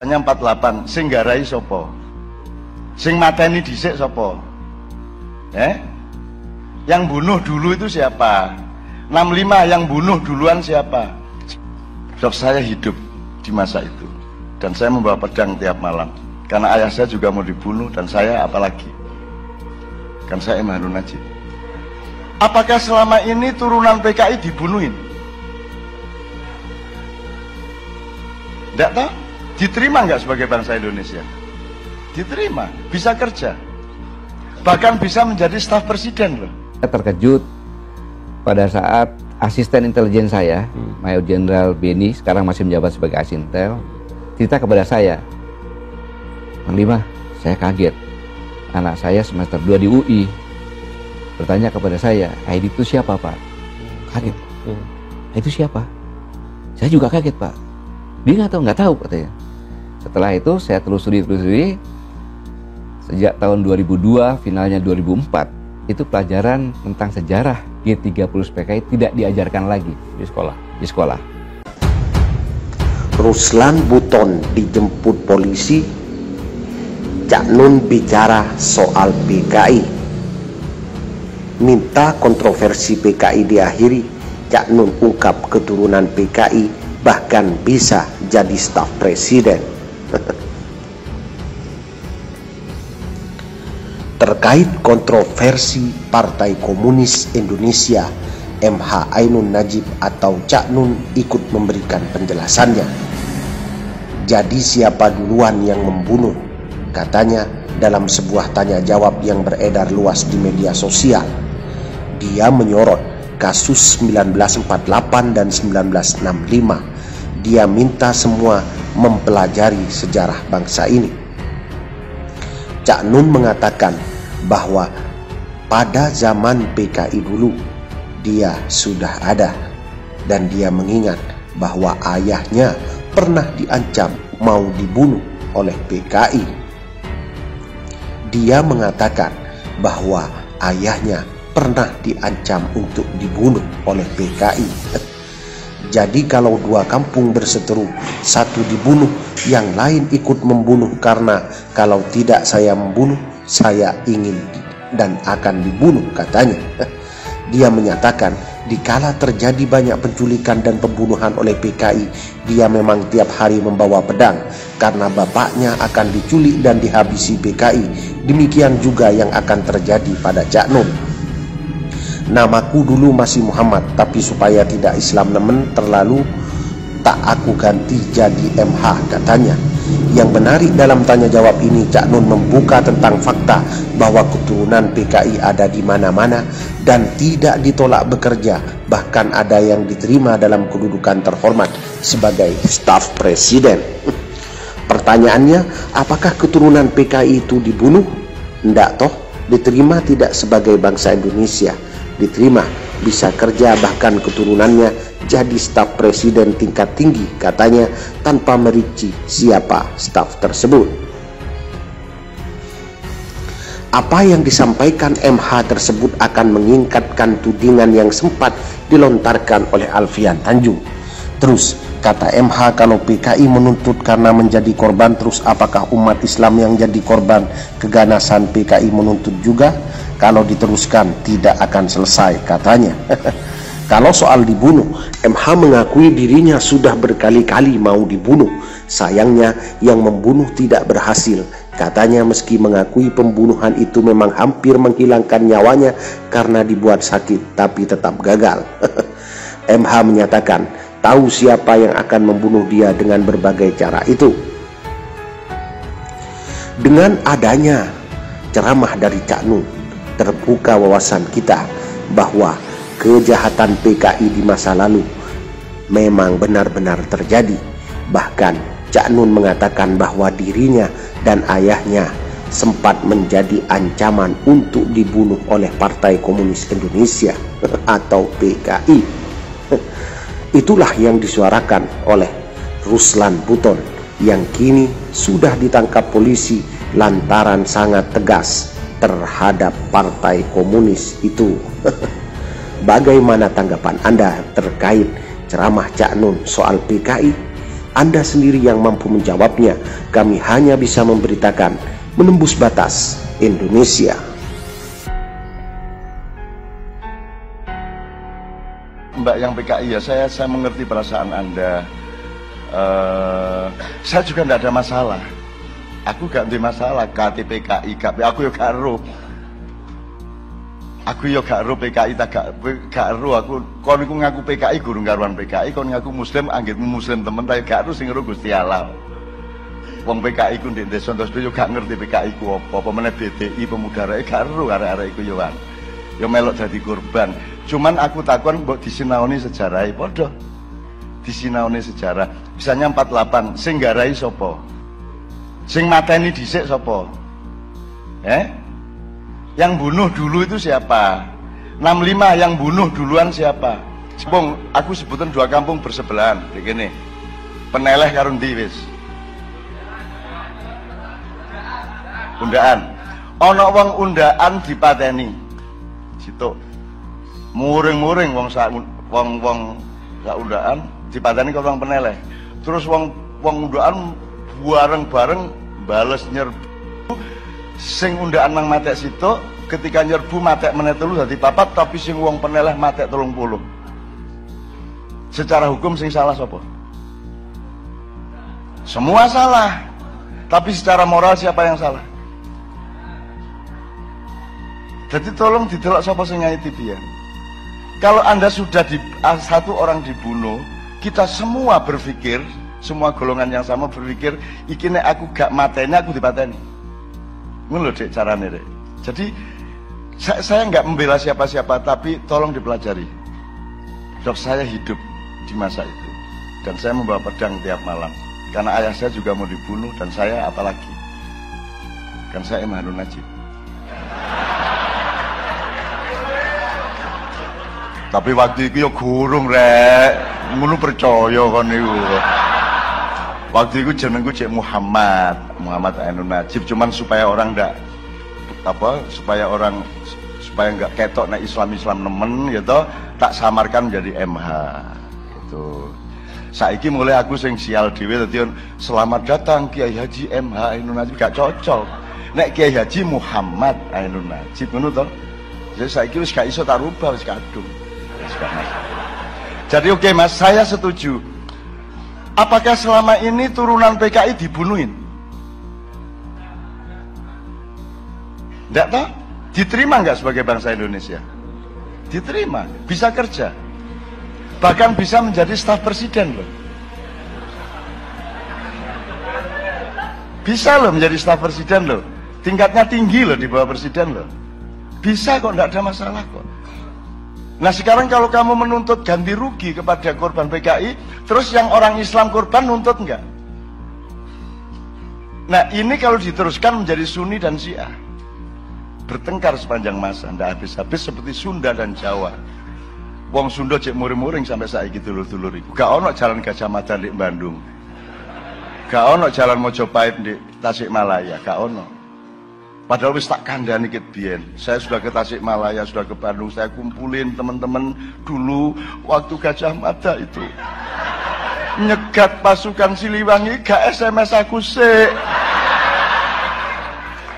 Hanya 48, sing garai sopo, sing mateni dhisik sopo, yang bunuh dulu itu siapa? 65 yang bunuh duluan siapa? Sebab saya hidup di masa itu dan saya membawa pedang tiap malam karena ayah saya juga mau dibunuh dan saya apalagi, kan saya Imam Harun Najib. Apakah selama ini turunan PKI dibunuhin? Tidak tahu. Diterima nggak sebagai bangsa Indonesia? Diterima, bisa kerja, bahkan bisa menjadi staf presiden loh. Saya terkejut pada saat asisten intelijen saya, Mayor Jenderal Beni, sekarang masih menjabat sebagai Asintel, cerita kepada saya, Panglima, saya kaget, anak saya semester 2 di UI, bertanya kepada saya, Aidi itu siapa Pak? Kaget, itu siapa? Saya juga kaget Pak, dia nggak tahu katanya. Setelah itu saya telusuri sejak tahun 2002, finalnya 2004, itu pelajaran tentang sejarah G30 PKI tidak diajarkan lagi di sekolah. Ruslan Buton dijemput polisi, Cak Nun bicara soal PKI, minta kontroversi PKI diakhiri, Cak Nun ungkap keturunan PKI bahkan bisa jadi staf presiden. Terkait kontroversi Partai Komunis Indonesia, MH Ainun Najib atau Cak Nun ikut memberikan penjelasannya. Jadi siapa duluan yang membunuh? Katanya dalam sebuah tanya jawab yang beredar luas di media sosial. Dia menyorot kasus 1948 dan 1965. Dia minta semua mempelajari sejarah bangsa ini. Cak Nun mengatakan bahwa pada zaman PKI dulu dia sudah ada dan dia mengingat bahwa ayahnya pernah diancam mau dibunuh oleh PKI. Dia mengatakan bahwa ayahnya pernah diancam untuk dibunuh oleh PKI. Jadi kalau dua kampung berseteru, satu dibunuh, yang lain ikut membunuh karena kalau tidak saya membunuh, saya ingin dan akan dibunuh katanya. Dia menyatakan dikala terjadi banyak penculikan dan pembunuhan oleh PKI, dia memang tiap hari membawa pedang karena bapaknya akan diculik dan dihabisi PKI. Demikian juga yang akan terjadi pada Cak Nun. Namaku dulu masih Muhammad, tapi supaya tidak Islam nemen terlalu, tak aku ganti jadi MH katanya. Yang menarik dalam tanya jawab ini, Cak Nun membuka tentang fakta bahwa keturunan PKI ada di mana-mana dan tidak ditolak bekerja, bahkan ada yang diterima dalam kedudukan terhormat sebagai staf presiden. Pertanyaannya, apakah keturunan PKI itu dibunuh? Ndak toh, diterima tidak sebagai bangsa Indonesia. Diterima, bisa kerja, bahkan keturunannya jadi staf presiden tingkat tinggi katanya, tanpa merinci siapa staf tersebut. Apa yang disampaikan MH tersebut akan mengingkatkan tudingan yang sempat dilontarkan oleh Alfian Tanjung. Terus kata MH, kalau PKI menuntut karena menjadi korban, terus apakah umat Islam yang jadi korban keganasan PKI menuntut juga? Kalau diteruskan tidak akan selesai katanya. Kalau soal dibunuh, MH mengakui dirinya sudah berkali-kali mau dibunuh. Sayangnya yang membunuh tidak berhasil. Katanya meski mengakui pembunuhan itu memang hampir menghilangkan nyawanya karena dibuat sakit, tapi tetap gagal. MH menyatakan tahu siapa yang akan membunuh dia dengan berbagai cara itu. Dengan adanya ceramah dari Cak Nun, terbuka wawasan kita bahwa kejahatan PKI di masa lalu memang benar-benar terjadi. Bahkan Cak Nun mengatakan bahwa dirinya dan ayahnya sempat menjadi ancaman untuk dibunuh oleh Partai Komunis Indonesia atau PKI. Itulah yang disuarakan oleh Ruslan Buton yang kini sudah ditangkap polisi lantaran sangat tegas terhadap Partai Komunis itu. Bagaimana tanggapan Anda terkait ceramah Cak Nun soal PKI? Anda sendiri yang mampu menjawabnya. Kami hanya bisa memberitakan menembus batas Indonesia. Mbak yang PKI ya, saya mengerti perasaan Anda. Saya juga tidak ada masalah. Aku gak ada masalah KTP PKI, aku ya gak ero. Aku ya gak ero PKI, gak ero aku. Kon iku ngaku PKI gurung karuan PKI, kon ngaku Muslim anggitmu Muslim temen, tapi gak ero sing ero Gusti Allah. Wong PKI ku ndek desa yo gak ngerti PKI ku apa meneh BDI pemuda rakyat gak ero arek-arek iku yo kan. Ya melok dadi korban. Cuman aku takon mbok disinaoni sejarahe padha. Disinaoni sejarah. Misalnya 48 sing nggarai sapa? Sing mateni dhisik sapa? Yang bunuh dulu itu siapa? 65 yang bunuh duluan siapa? Sepung, aku sebutin 2 kampung bersebelahan begini. Peneleh karo ndi wis? Undaan. Ana wong undaan dipateni. Situ. Muring-muring wong sak undaan dipateni karo wong peneleh. Terus wong undaan bareng-bareng bales nyerbu. Sing undaan nang matek situ, ketika nyerbu matek meneh telu dadi 4, tapi sing wong peneleh matek 30. Secara hukum sing salah sapa? Semua salah. Tapi secara moral siapa yang salah? Jadi tolong didelok sapa sing ngaiti piye. Kalau Anda sudah satu orang dibunuh, kita semua berpikir, semua golongan yang sama berpikir, iki nek aku gak mateni aku dipateni. Ngono lho Dek carane Dek. Jadi saya nggak membela siapa-siapa, tapi tolong dipelajari. Dok, saya hidup di masa itu dan saya membawa pedang tiap malam karena ayah saya juga mau dibunuh dan saya apalagi. Kan saya M. Harun Najib. Tapi waktu itu ya gurung rek, ngono percaya kon niku. Waktu itu jenengku Cek Muhammad Ainun Najib, cuman supaya orang enggak supaya enggak ketok nek Islam nemen gitu, tak samarkan menjadi MH gitu. Saiki mulai aku sing sial dhewe dadi selamat datang Kiai Haji MH Ainun Najib, gak cocok. Nek Kiai Haji Muhammad Ainun Najib ngono to. Jadi saiki wis gak iso tak rubah, wis kadung. Jadi oke Mas, saya setuju. Apakah selama ini turunan PKI dibunuhin? Tidak tahu? Diterima nggak sebagai bangsa Indonesia? Diterima, bisa kerja. Bahkan bisa menjadi staf presiden loh. Bisa loh menjadi staf presiden loh. Tingkatnya tinggi loh di bawah presiden loh. Bisa kok, nggak ada masalah kok. Nah sekarang kalau kamu menuntut ganti rugi kepada korban PKI, terus yang orang Islam korban nuntut enggak? Nah ini kalau diteruskan menjadi Sunni dan Syiah, bertengkar sepanjang masa, ndak habis-habis seperti Sunda dan Jawa. Wong Sunda cek muring-muring sampai saiki dulur-dulur iku. Gak ono jalan Gajah Mada di Bandung, gak ono jalan Mojopahit di Tasikmalaya, gak ono. Padahal wis tak kandhani ket biyen. Saya sudah ke Tasikmalaya, sudah ke Bandung, saya kumpulin teman-teman dulu waktu Gajah Mada itu. Nyegat pasukan Siliwangi, gak SMS aku sik.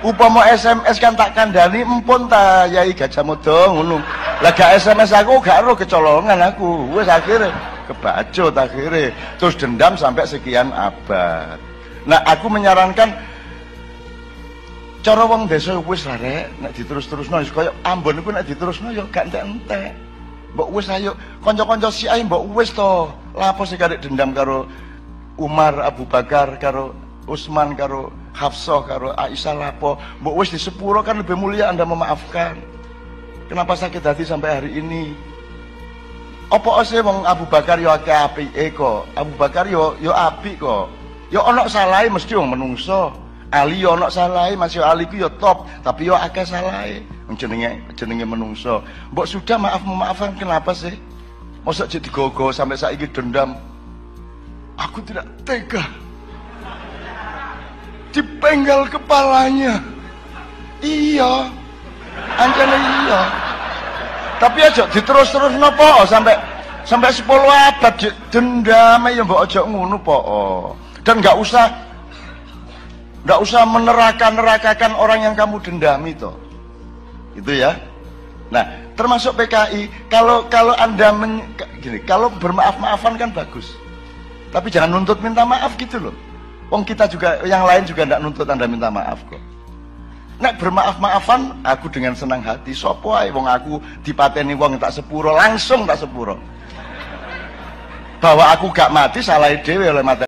Upama SMS kan tak kandhani empun ta Yai Gajah Mada ngono. Lah gak SMS aku gak ero kecolongan aku. Wis akhire kebacut akhire. Terus dendam sampai sekian abad. Nah, aku menyarankan cara wong desa wis lah rek, nek diterus-terusno wis kaya Ambon iku nek diterusno ya gak entek-entek. Mbok wis ayo kanca-kanca Syiah mbok wis to. Lapo sing karek dendam karo Umar, Abu Bakar, karo Utsman, karo Hafsah, karo Aisyah lapo. Mbok wis di sepuro kan lebih mulia Anda memaafkan. Kenapa sakit hati sampai hari ini? Apa ose wong Abu Bakar yo akeh apike kok. Abu Bakar yo apik kok. Yo ana salahe mesti wong menungso. Ali yo ono salahe, Mas yo Ali ku yo top, tapi yo akeh salahe. Jenenge menungso. Mbok sudah maafkan kenapa sih? Mosok jadi digogo sampai saiki dendam. Aku tidak tega. Dipenggal kepalanya. Iya. Anjane iya. Tapi aja diterus-terus nopo sampai Sampai 10 abad dendam ya mbok aja ngono po. Dan nggak usah menerakakan orang yang kamu dendami toh. Itu ya. Nah, termasuk PKI, kalau Anda gini, kalau bermaaf-maafan kan bagus. Tapi jangan nuntut minta maaf gitu loh. Wong kita juga, yang lain juga ndak nuntut Anda minta maaf kok. Nek bermaaf-maafan, aku dengan senang hati, sopo ae wong aku dipateni wong tak sepuro, langsung tak sepuro. Bahwa aku gak mati, salah dhewe oleh mati.